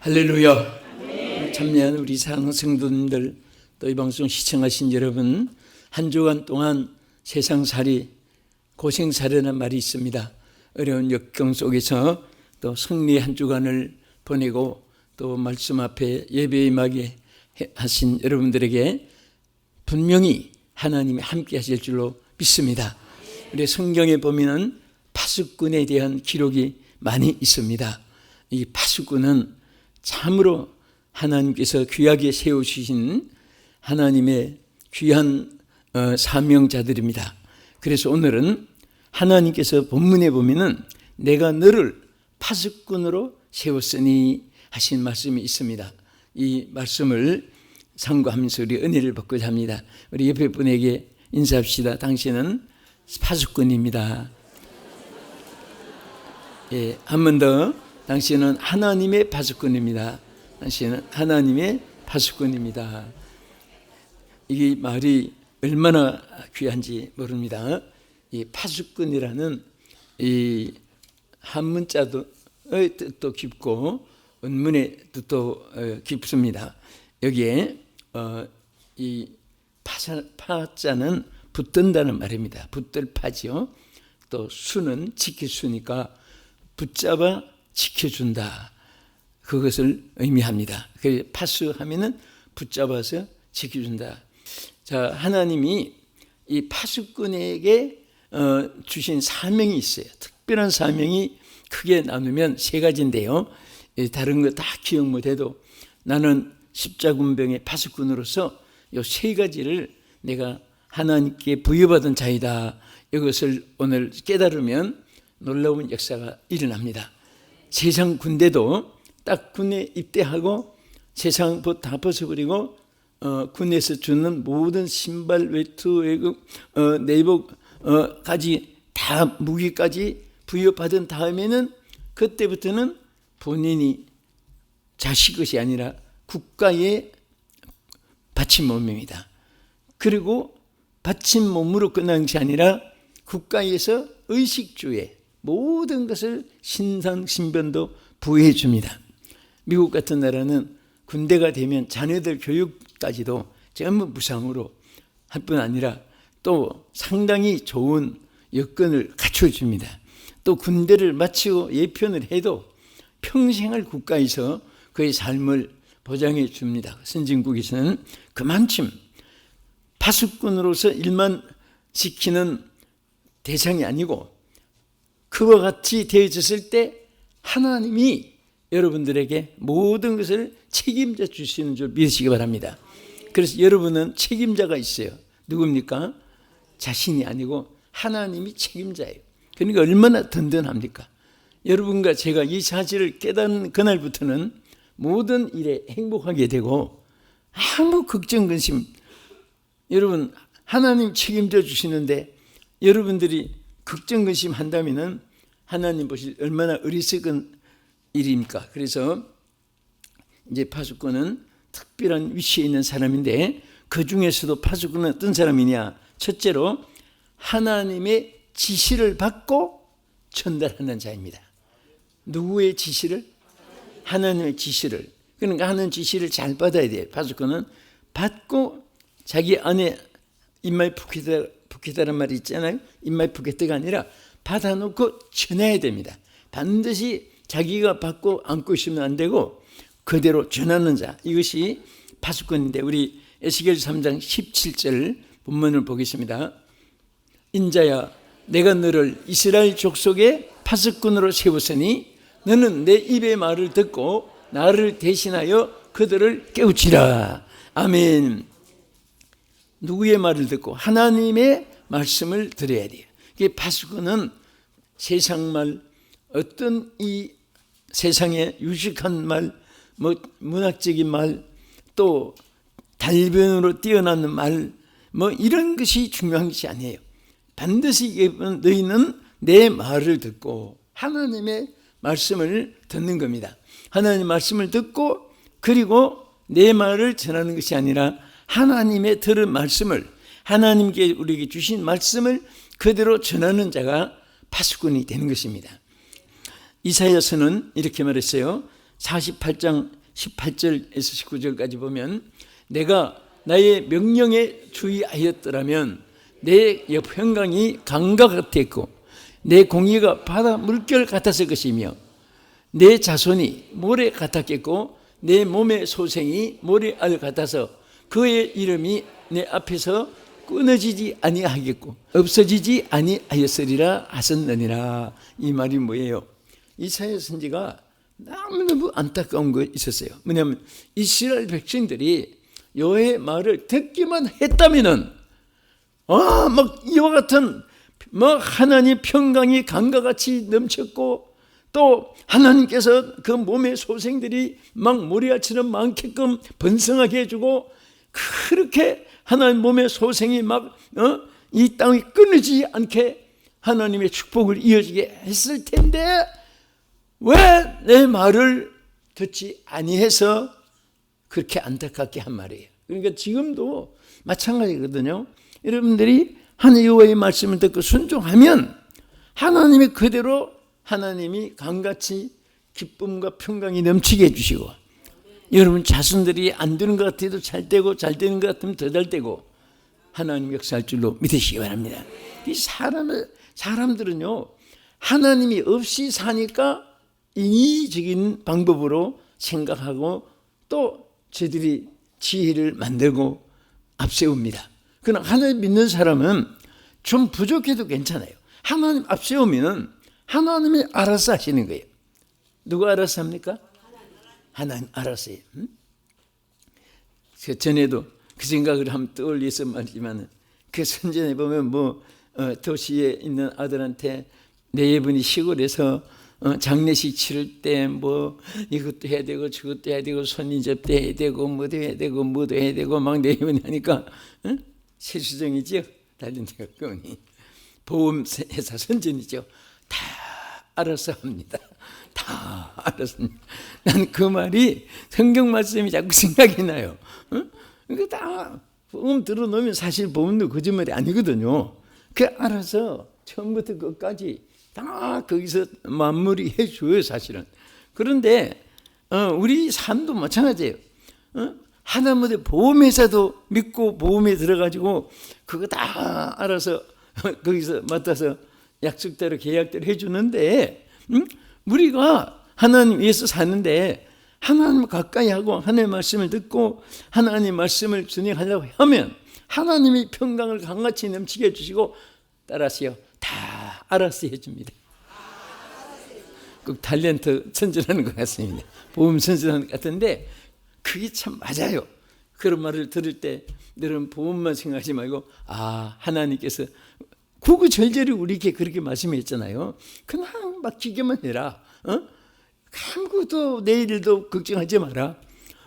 할렐루야. 참여한 우리 사랑하는 성도님들, 또 이 방송 시청하신 여러분, 한 주간 동안 세상살이, 고생살이라는 말이 있습니다. 어려운 역경 속에서 또 승리의 한 주간을 보내고 또 말씀 앞에 예배에 임하게 하신 여러분들에게 분명히 하나님이 함께 하실 줄로 믿습니다. 우리 성경에 보면 파수꾼에 대한 기록이 많이 있습니다. 이 파수꾼은 참으로 하나님께서 귀하게 세우신 하나님의 귀한 사명자들입니다. 그래서 오늘은 하나님께서 본문에 보면은 내가 너를 파수꾼으로 세웠으니 하신 말씀이 있습니다. 이 말씀을 상고하면서 우리 은혜를 받고자 합니다. 우리 옆에 분에게 인사합시다. 당신은 파수꾼입니다. 예, 한 번 더. 당신은 하나님의 파수꾼입니다. 당신은 하나님의 파수꾼입니다. 이 말이 얼마나 귀한지 모릅니다. 이 파수꾼이라는 이 한문자도 뜻도 깊고 원문의 뜻도 깊습니다. 여기에 이 파자는 붙든다는 말입니다. 붙들 파지요. 또 수는 지킬 수니까 붙잡아 지켜준다. 그것을 의미합니다. 파수하면은 붙잡아서 지켜준다. 자, 하나님이 이 파수꾼에게 주신 사명이 있어요. 특별한 사명이 크게 나누면 세 가지인데요. 다른 거 다 기억 못해도 나는 십자군병의 파수꾼으로서 이 세 가지를 내가 하나님께 부여받은 자이다. 이것을 오늘 깨달으면 놀라운 역사가 일어납니다. 세상 군대도 딱 군에 입대하고 세상 다 벗어버리고 군에서 주는 모든 신발, 외투, 외국, 내복까지 다 무기까지 부여받은 다음에는 그때부터는 본인이 자식 것이 아니라 국가에 바친 몸입니다. 그리고 바친 몸으로 끝난 것이 아니라 국가에서 의식주에 모든 것을 신상신변도 부여해 줍니다. 미국 같은 나라는 군대가 되면 자녀들 교육까지도 전부 무상으로 할 뿐 아니라 또 상당히 좋은 여건을 갖춰줍니다. 또 군대를 마치고 예편을 해도 평생을 국가에서 그의 삶을 보장해 줍니다. 선진국에서는 그만큼 파수꾼으로서 일만 지키는 대상이 아니고 그와 같이 되어졌을 때 하나님이 여러분들에게 모든 것을 책임져 주시는 줄 믿으시기 바랍니다. 그래서 여러분은 책임자가 있어요. 누굽니까? 자신이 아니고 하나님이 책임자예요. 그러니까 얼마나 든든합니까? 여러분과 제가 이 사실을 깨닫는 그날부터는 모든 일에 행복하게 되고 아무 걱정 근심, 여러분 하나님 책임져 주시는데 여러분들이 걱정 근심 한다면은 하나님 보실 얼마나 어리석은 일입니까? 그래서 이제 파수꾼은 특별한 위치에 있는 사람인데 그 중에서도 파수꾼은 어떤 사람이냐? 첫째로 하나님의 지시를 받고 전달하는 자입니다. 누구의 지시를? 하나님의 지시를. 그러니까 하나님 지시를 잘 받아야 돼요. 파수꾼은 받고 자기 안에 입마에 푸겠다는 말이 있잖아요. 입마에 푸겠다가 아니라 받아놓고 전해야 됩니다. 반드시 자기가 받고 안고 있으면 안 되고 그대로 전하는 자. 이것이 파수꾼인데 우리 에스겔 3장 17절 본문을 보겠습니다. 인자야 내가 너를 이스라엘 족속의 파수꾼으로 세웠으니 너는 내 입의 말을 듣고 나를 대신하여 그들을 깨우치라. 아멘. 누구의 말을 듣고? 하나님의 말씀을 들어야 돼요. 파수꾼은 세상 말, 어떤 이 세상의 유식한 말, 문학적인 말, 또 달변으로 뛰어나는 말, 이런 것이 중요한 것이 아니에요. 반드시 너희는 내 말을 듣고 하나님의 말씀을 듣는 겁니다. 하나님의 말씀을 듣고 그리고 내 말을 전하는 것이 아니라 하나님의 들은 말씀을, 하나님께 우리에게 주신 말씀을 그대로 전하는 자가 파수꾼이 되는 것입니다. 이사야서는 이렇게 말했어요. 48장 18절에서 19절까지 보면 내가 나의 명령에 주의하였더라면 내 평강이 강과 같았고 내 공의가 바다 물결 같았을 것이며 내 자손이 모래 같았겠고 내 몸의 소생이 모래알 같아서 그의 이름이 내 앞에서 끊어지지 아니하겠고 없어지지 아니하였으리라 하셨느니라. 이 말이 뭐예요? 이사야 선지가 너무너무 안타까운 거 있었어요. 뭐냐면 이스라엘 백성들이 여호와의 말을 듣기만 했다면은 막 이와 같은 하나님 평강이 강과 같이 넘쳤고 또 하나님께서 그 몸의 소생들이 막 모래알처럼 많게끔 번성하게 해주고 그렇게 하나님 몸의 소생이 막 이 땅이 끊어지지 않게 하나님의 축복을 이어지게 했을 텐데 왜 내 말을 듣지 아니해서 그렇게 안타깝게 한 말이에요. 그러니까 지금도 마찬가지거든요. 여러분들이 하나님 여호와의 말씀을 듣고 순종하면 하나님이 그대로 하나님이 강같이 기쁨과 평강이 넘치게 해주시고 여러분 자손들이 안 되는 것 같아도 잘 되고 잘 되는 것 같으면 더 잘 되고 하나님 역사할 줄로 믿으시기 바랍니다. 이 사람들은요 하나님이 없이 사니까 인위적인 방법으로 생각하고 또 저들이 지혜를 만들고 앞세웁니다. 그러나 하나님 믿는 사람은 좀 부족해도 괜찮아요. 하나님 앞세우면 하나님이 알아서 하시는 거예요. 누가 알아서 합니까? 하나님 알아서 해요. 전에도 그 생각을 한번 떠올려서 말이지만 그 선전에 보면 도시에 있는 아들한테 네분이 시골에서 장례식 치를 때 이것도 해야 되고 저것도 해야 되고 손님 접대 해야 되고 뭐도 해야 되고 뭐도 해야 되고 막 네분이 하니까 세수정이죠. 달린데가 끄니 보험회사 선전이죠. 다 알아서 합니다. 다 알았습니다. 난 그 말이 성경 말씀이 자꾸 생각이 나요. 그러니까 다 보험 들어놓으면 사실 보험도 거짓말이 아니거든요. 그 알아서 처음부터 끝까지 다 거기서 마무리 해줘요 사실은. 그런데 우리 삶도 마찬가지예요. 하다못해 보험회사도 믿고 보험에 들어가지고 그거 다 알아서 거기서 맡아서 약속대로 계약대로 해주는데 우리가 하나님 위해서 사는데 하나님 가까이 하고 하나님의 말씀을 듣고 하나님의 말씀을 준행하려고 하면 하나님이 평강을 강같이 넘치게 해주시고 따라서요 다 알아서 해줍니다. 꼭 탤런트 선전하는 것 같습니다. 보험 선전하는 것 같은데 그게 참 맞아요. 그런 말을 들을 때 여러분 보험만 생각하지 말고 하나님께서 구구절절히 우리에게 그렇게 말씀했잖아요. 그냥 맡기기만 해라. 아무것도 내일도 걱정하지 마라.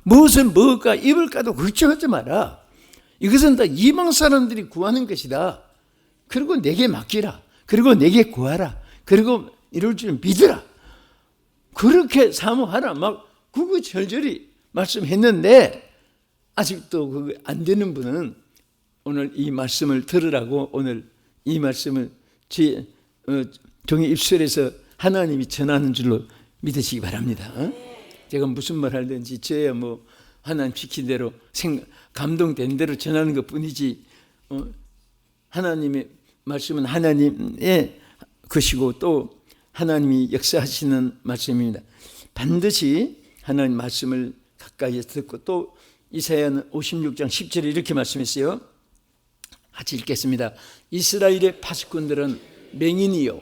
무엇을 먹을까 입을까도 걱정하지 마라. 이것은 다 이방 사람들이 구하는 것이다. 그리고 내게 맡기라. 그리고 내게 구하라. 그리고 이럴 줄 믿으라. 그렇게 사모하라. 막 구구절절히 말씀했는데 아직도 그게 안 되는 분은 오늘 이 말씀을 들으라고 오늘 이 말씀을 제 종의 입술에서 하나님이 전하는 줄로 믿으시기 바랍니다. 제가 무슨 말 하든지 저야 하나님 시킨 대로 감동된 대로 전하는 것 뿐이지 하나님의 말씀은 하나님의 것이고 또 하나님이 역사하시는 말씀입니다. 반드시 하나님 말씀을 가까이에서 듣고 또 이사야는 56장 10절에 이렇게 말씀했어요. 같이 읽겠습니다. 이스라엘의 파수꾼들은 맹인이요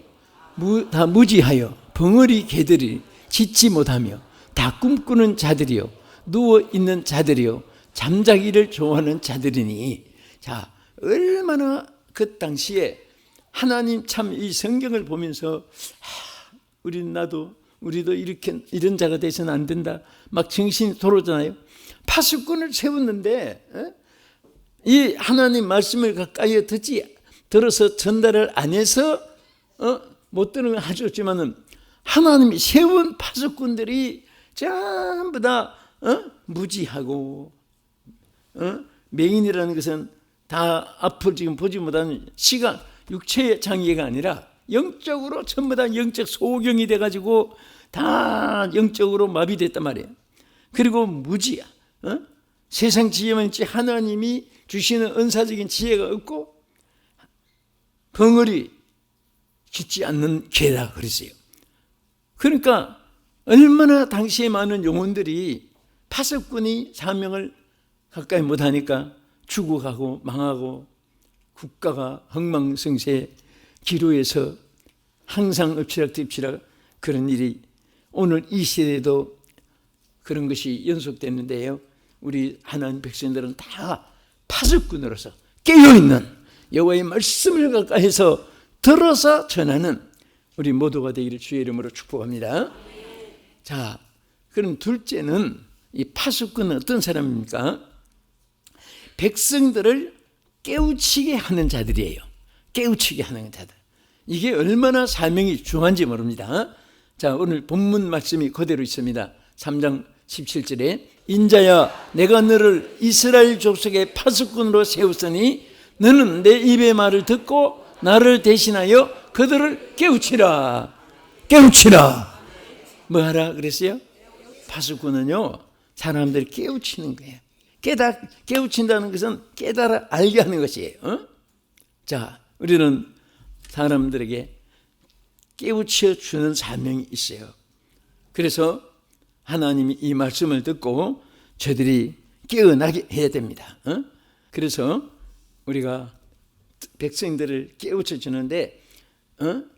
다 무지하여 벙어리 개들이 짖지 못하며 다 꿈꾸는 자들이요 누워있는 자들이요 잠자기를 좋아하는 자들이니. 자, 얼마나 그 당시에 하나님 참 이 성경을 보면서 우리도 이런 자가 돼서는 안 된다 막 정신이 돌아오잖아요. 파수꾼을 세웠는데 이 하나님 말씀을 가까이 들어서 전달을 안 해서 못 들으면 하셨지만은 하나님이 세운 파수꾼들이 전부 다 무지하고 맹인이라는 것은 다 앞을 지금 보지 못하는 육체의 장애가 아니라 영적으로 전부 다 영적 소경이 돼가지고 다 영적으로 마비됐단 말이에요. 그리고 무지야. 세상 지혜만 있지 하나님이 주시는 은사적인 지혜가 없고 벙어리 짓지 않는 개다 그랬어요. 그러니까 얼마나 당시에 많은 영혼들이 파수꾼이 사명을 가까이 못하니까 죽어가고 망하고 국가가 흥망성쇠 기로에서 항상 엎치락뒤치락 그런 일이 오늘 이 시대에도 그런 것이 연속됐는데요. 우리 하나님 백성들은 다 파수꾼으로서 깨어있는 여호와의 말씀을 가까이서 들어서 전하는 우리 모두가 되기를 주의 이름으로 축복합니다. 자, 그럼 둘째는 이 파수꾼은 어떤 사람입니까? 백성들을 깨우치게 하는 자들이에요. 깨우치게 하는 자들. 이게 얼마나 사명이 중요한지 모릅니다. 자, 오늘 본문 말씀이 그대로 있습니다. 3장 17절에 인자야 내가 너를 이스라엘 족속의 파수꾼으로 세웠으니 너는 내 입의 말을 듣고 나를 대신하여 그들을 깨우치라. 깨우치라. 뭐 하라 그랬어요? 파수꾼은요 사람들을 깨우치는 거예요. 깨우친다는 것은 깨달아 알게 하는 것이에요. 자, 우리는 사람들에게 깨우쳐 주는 사명이 있어요. 그래서 하나님이 이 말씀을 듣고 저들이 깨어나게 해야 됩니다. 그래서 우리가 백성들을 깨우쳐 주는데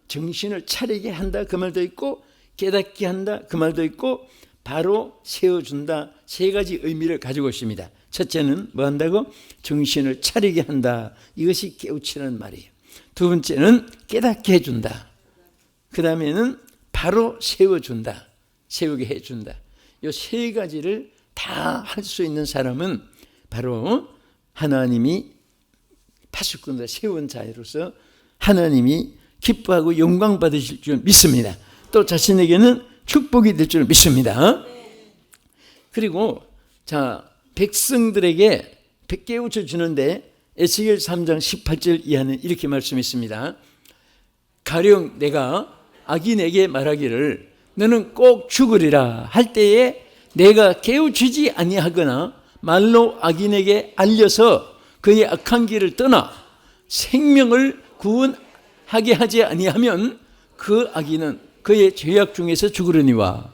정신을 차리게 한다 그 말도 있고 깨닫게 한다 그 말도 있고 바로 세워준다 세 가지 의미를 가지고 있습니다. 첫째는 뭐 한다고? 정신을 차리게 한다. 이것이 깨우치는 말이에요. 두 번째는 깨닫게 해준다. 그 다음에는 바로 세워준다. 세우게 해준다. 이 세 가지를 다 할 수 있는 사람은 바로 하나님이 파수꾼으로 세운 자로서 하나님이 기뻐하고 영광 받으실 줄 믿습니다. 또 자신에게는 축복이 될 줄 믿습니다. 그리고 자 백성들에게 깨우쳐 주는데 에스겔 3장 18절 이하는 이렇게 말씀했습니다. 가령 내가 악인에게 말하기를 너는 꼭 죽으리라 할 때에 내가 깨우치지 아니하거나 말로 악인에게 알려서 그의 악한 길을 떠나 생명을 구원하게 하지 아니하면 그 악인은 그의 죄악 중에서 죽으려니와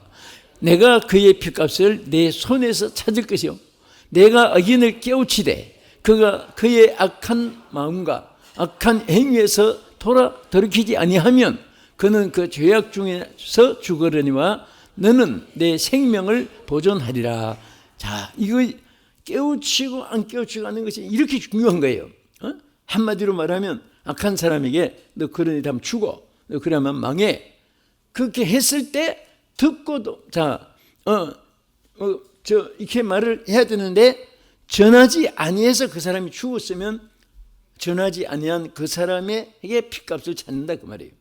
내가 그의 핏값을 내 손에서 찾을 것이요 내가 악인을 깨우치되 그가 그의 악한 마음과 악한 행위에서 돌이키지 아니하면 그는 그 죄악 중에서 죽으려니와 너는 내 생명을 보존하리라. 자, 이거 깨우치고 안 깨우치고 하는 것이 이렇게 중요한 거예요. 한마디로 말하면 악한 사람에게 너 그런 일 하면 죽어. 너 그러면 망해. 그렇게 했을 때 듣고도 이렇게 말을 해야 되는데 전하지 아니해서 그 사람이 죽었으면 전하지 아니한 그 사람에게 핏값을 찾는다 그 말이에요.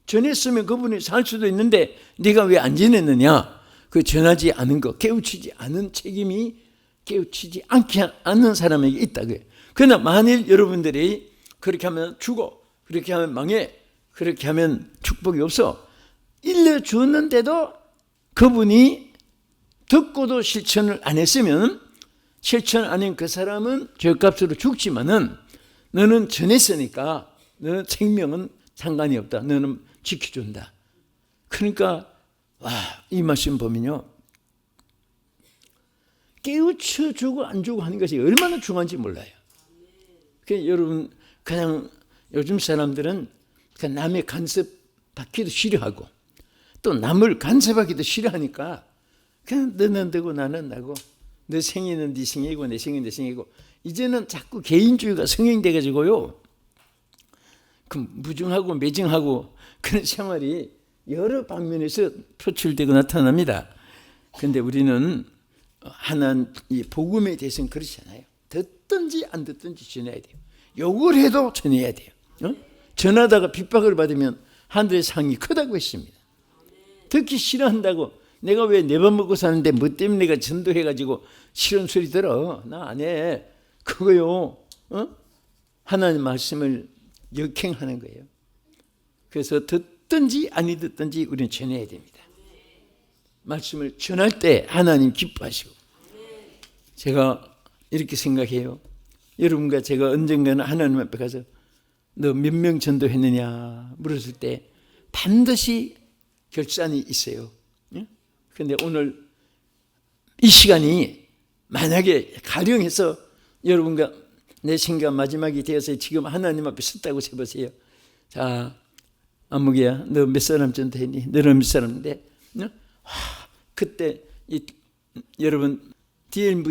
전했으면 그분이 살 수도 있는데 네가 왜 안 전했느냐? 그 전하지 않은 거 깨우치지 않은 책임이 깨우치지 않는 사람에게 있다 그래요. 그러나 만일 여러분들이 그렇게 하면 죽어, 그렇게 하면 망해, 그렇게 하면 축복이 없어 일러주었는데도 그분이 듣고도 실천을 안 했으면 실천 안 한 그 사람은 죄값으로 죽지만은 너는 전했으니까 너는 생명은 상관이 없다. 너는 지켜준다. 그러니까 이 말씀 보면요 깨우쳐 주고 안 주고 하는 것이 얼마나 중요한지 몰라요. 여러분 그냥 요즘 사람들은 남의 간섭 받기도 싫어하고 또 남을 간섭하기도 싫어하니까 그냥 너는 너고 나는 나고 너 생일은 네 생일이고 내 생일은 내 생일이고 이제는 자꾸 개인주의가 성행돼 가지고요 그 무증하고 매증하고 그런 생활이 여러 방면에서 표출되고 나타납니다. 그런데 우리는 이 복음에 대해서는 그렇지 않아요. 듣든지 안 듣든지 전해야 돼요. 욕을 해도 전해야 돼요. 전하다가 핍박을 받으면 하늘의 상이 크다고 했습니다. 듣기 싫어한다고 내가 왜 내 밥 먹고 사는데 뭐 때문에 내가 전도해가지고 싫은 소리 들어. 나 안 해. 그거요. 하나님 말씀을 역행하는 거예요. 그래서 듣든지 아니 듣든지 우리는 전해야 됩니다. 말씀을 전할 때 하나님 기뻐하시고, 제가 이렇게 생각해요. 여러분과 제가 언젠가는 하나님 앞에 가서 너 몇 명 전도했느냐 물었을 때 반드시 결산이 있어요. 그런데 오늘 이 시간이 만약에 가령해서 여러분과 내 생각 마지막이 되어서 지금 하나님 앞에 섰다고 해보세요. 자, 아무개야, 너 몇 사람 전도했니? 너는 몇 사람인데? 그때 여러분 D.L.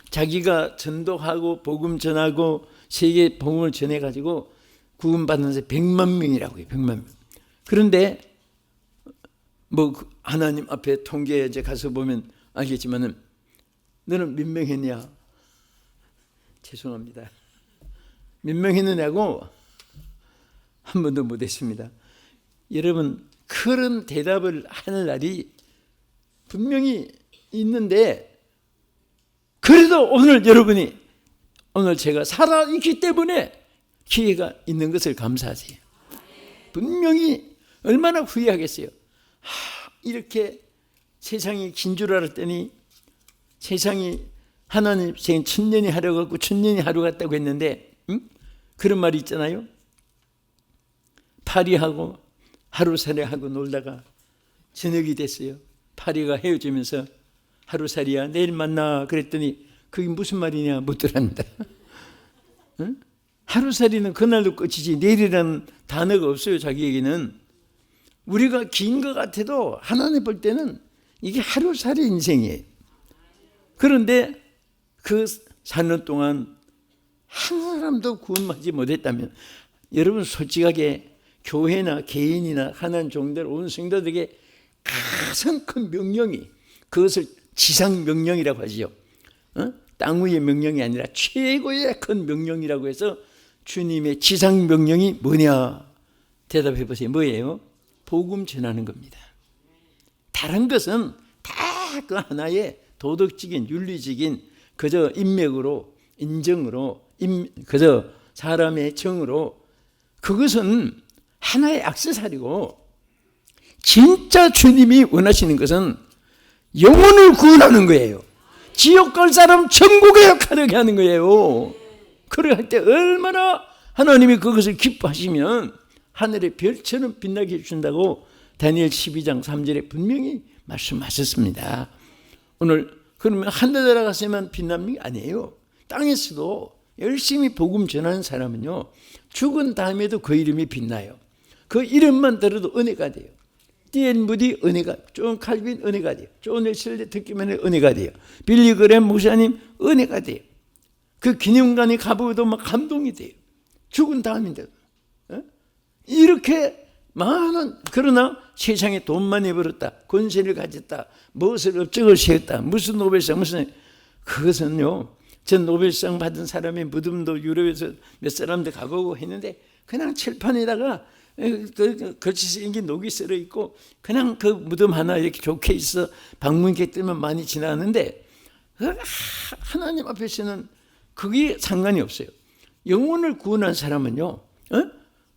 자기가 전도하고 복음 전하고 세계 복음을 전해가지고 구원받는 사 100만 명이라고 해요. 100만 명. 그런데 뭐 하나님 앞에 통계에 이제 가서 보면 알겠지만은 너는 몇 명 했냐? 죄송합니다. 몇 명 했느냐고 한 번도 못했습니다. 여러분, 그런 대답을 하는 날이 분명히 있는데, 그래도 오늘 여러분이, 오늘 제가 살아있기 때문에 기회가 있는 것을 감사하세요. 분명히 얼마나 후회하겠어요. 이렇게 세상이 긴 줄 알았더니 세상이 하나님 생 천년이 하루 같고 천년이 하루 같다고 했는데, 그런 말이 있잖아요. 파리하고 하루살이하고 놀다가 저녁이 됐어요. 파리가 헤어지면서 하루살이야 내일 만나 그랬더니 그게 무슨 말이냐 묻더랍니다. 하루살이는 그날로 끝이지 내일이라는 단어가 없어요. 자기에게는. 우리가 긴 것 같아도 하나님 볼 때는 이게 하루살이 인생이에요. 그런데 그 4년 동안 한 사람도 구원받지 못했다면, 여러분 솔직하게 교회나 개인이나 하나님 종들 온 성도들에게 가장 큰 명령이, 그것을 지상 명령이라고 하지요. 땅 위의 명령이 아니라 최고의 큰 명령이라고 해서 주님의 지상 명령이 뭐냐? 대답해 보세요. 뭐예요? 복음 전하는 겁니다. 다른 것은 다 그 하나의 도덕적인 윤리적인 그저 인맥으로 인정으로 그저 사람의 정으로, 그것은 하나의 액세서리고, 진짜 주님이 원하시는 것은 영혼을 구원하는 거예요. 지옥 갈 사람 천국에 가게 하는 거예요. 그렇게 할 때 얼마나 하나님이 그것을 기뻐하시면 하늘의 별처럼 빛나게 해준다고 다니엘 12장 3절에 분명히 말씀하셨습니다. 오늘 그러면 하늘에 들어갔으면 빛나는 게 아니에요. 땅에서도 열심히 복음 전하는 사람은요, 죽은 다음에도 그 이름이 빛나요. 그 이름만 들어도 은혜가 돼요. D.L. 무디 은혜가, 존 칼빈 은혜가 돼요. 존 웨슬리 듣기만 해도 은혜가 돼요. 빌리 그램 목사님 은혜가 돼요. 그 기념관에 가보도 막 감동이 돼요. 죽은 다음인데도. 이렇게 많은, 그러나 세상에 돈 많이 벌었다, 권세를 가졌다, 무엇을 업적을 세웠다, 무슨 노벨상, 무슨, 그것은요, 전 노벨상 받은 사람의 무덤도 유럽에서 몇 사람들 가보고 했는데 그냥 칠판에다가 걸치 생긴 녹이 썰어 있고 그냥 그 무덤 하나 이렇게 좋게 있어 방문객들만 많이 지나는데, 하나님 앞에서는 그게 상관이 없어요. 영혼을 구원한 사람은요,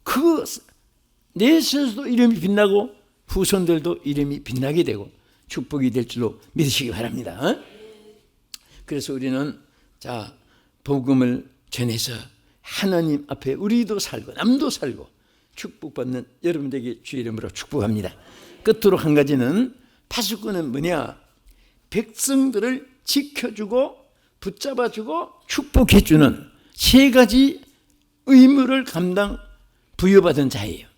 그 내 스스로도 이름이 빛나고 후손들도 이름이 빛나게 되고 축복이 될 줄로 믿으시기 바랍니다. 그래서 우리는 자, 복음을 전해서 하나님 앞에 우리도 살고 남도 살고 축복받는 여러분들에게 주의 이름으로 축복합니다. 끝으로 한 가지는, 파수꾼은 뭐냐? 백성들을 지켜주고 붙잡아주고 축복해주는 세 가지 의무를 부여받은 자예요.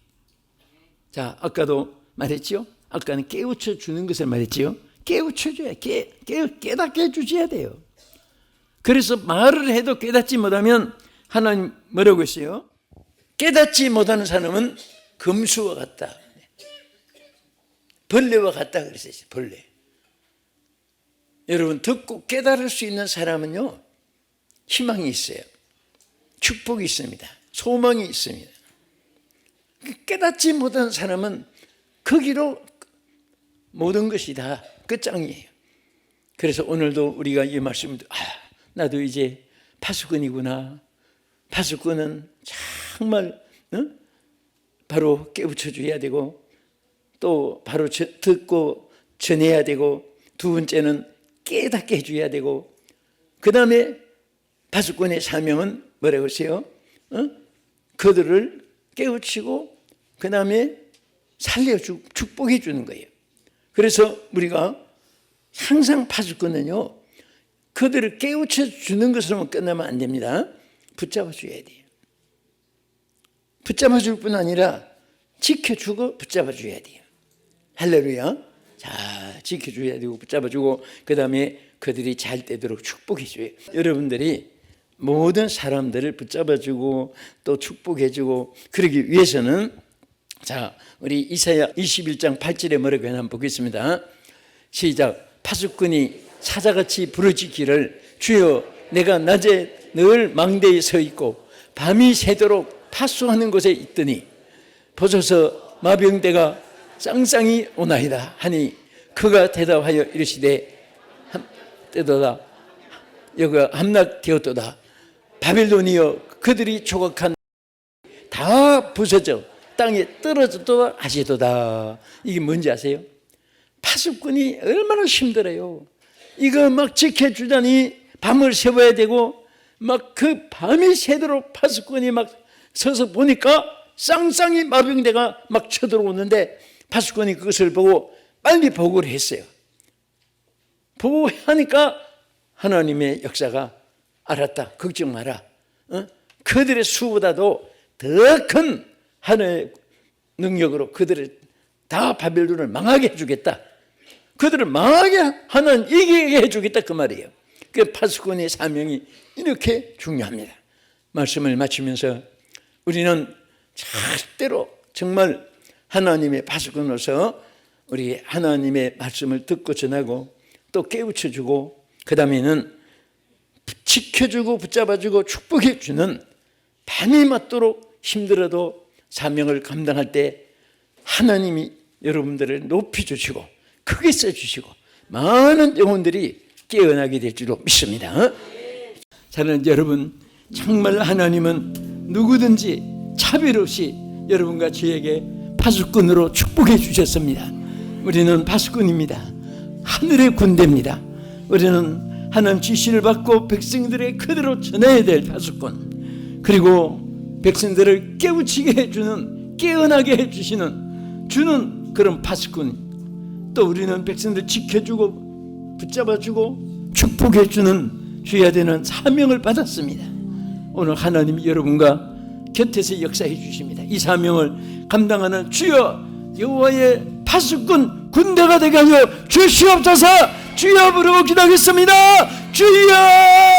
자, 아까도 말했죠? 아까는 깨우쳐 주는 것을 말했죠? 깨우쳐줘야, 깨닫게 해주셔야 돼요. 그래서 말을 해도 깨닫지 못하면 하나님 뭐라고 했어요? 깨닫지 못하는 사람은 금수와 같다, 벌레와 같다 그랬어요. 벌레. 여러분, 듣고 깨달을 수 있는 사람은요, 희망이 있어요. 축복이 있습니다. 소망이 있습니다. 깨닫지 못한 사람은 거기로 모든 것이 다 끝장이에요. 그래서 오늘도 우리가 이 말씀을 나도 이제 파수꾼이구나. 파수꾼은 정말 바로 깨우쳐 줘야 되고, 또 바로 듣고 전해야 되고, 두 번째는 깨닫게 해줘야 되고, 그 다음에 파수꾼의 사명은 뭐라고 하세요? 그들을 깨우치고 그 다음에 살려주고 축복해 주는 거예요. 그래서 우리가 항상 파수꾼은요, 그들을 깨우쳐 주는 것으로만 끝나면 안 됩니다. 붙잡아 줘야 돼요. 붙잡아 줄 뿐 아니라 지켜주고 붙잡아 줘야 돼요. 할렐루야. 자, 지켜줘야 되고 붙잡아 주고, 그 다음에 그들이 잘 되도록 축복해 줘요. 여러분들이 모든 사람들을 붙잡아 주고 또 축복해 주고 그러기 위해서는, 자, 우리 이사야 21장 8절에 뭐라고 하나 한번 보겠습니다. 시작. 파수꾼이 사자같이 부르짖기를 주여 내가 낮에 늘 망대에 서 있고 밤이 새도록 파수하는 곳에 있더니 보소서 마병대가 쌍쌍이 오나이다 하니 그가 대답하여 이르시되 때도다 여기가 함락되었도다. 바빌론이여 그들이 조각한 다 부서져 땅에 떨어졌도다 하시도다. 이게 뭔지 아세요? 파수꾼이 얼마나 힘들어요. 이거 막 지켜주자니 밤을 새워야 되고, 막 그 밤이 새도록 파수꾼이 막 서서 보니까 쌍쌍이 마병대가 막 쳐들어오는데, 파수꾼이 그것을 보고 빨리 보고를 했어요. 보고하니까 하나님의 역사가 알았다. 걱정 마라. 그들의 수보다도 더 큰 하나님의 능력으로 그들을 다 바벨론을 망하게 해주겠다. 그들을 망하게 하는 이기게 해주겠다 그 말이에요. 그 파수꾼의 사명이 이렇게 중요합니다. 말씀을 마치면서 우리는 절대로 정말 하나님의 파수꾼으로서 우리 하나님의 말씀을 듣고 전하고 또 깨우쳐주고 그 다음에는 지켜주고 붙잡아주고 축복해주는, 밤이 맞도록 힘들어도 사명을 감당할 때 하나님이 여러분들을 높여주시고 크게 써주시고 많은 영혼들이 깨어나게 될 줄로 믿습니다. 사랑하는 여러분, 정말 하나님은 누구든지 차별 없이 여러분과 저에게 파수꾼으로 축복해 주셨습니다. 우리는 파수꾼입니다. 하늘의 군대입니다. 우리는 하나님 지시를 받고 백성들의 그대로 전해야 될 파수꾼, 그리고 백성들을 깨우치게 해주는, 깨어나게 해주시는 주는 그런 파수꾼, 또 우리는 백성들 지켜주고 붙잡아주고 축복해주는 주어야 되는 사명을 받았습니다. 오늘 하나님이 여러분과 곁에서 역사해 주십니다. 이 사명을 감당하는 주여 여호와의 파수꾼 군대가 되게 하여 주시옵소서. 주여 부르고 기도하겠습니다. 주여.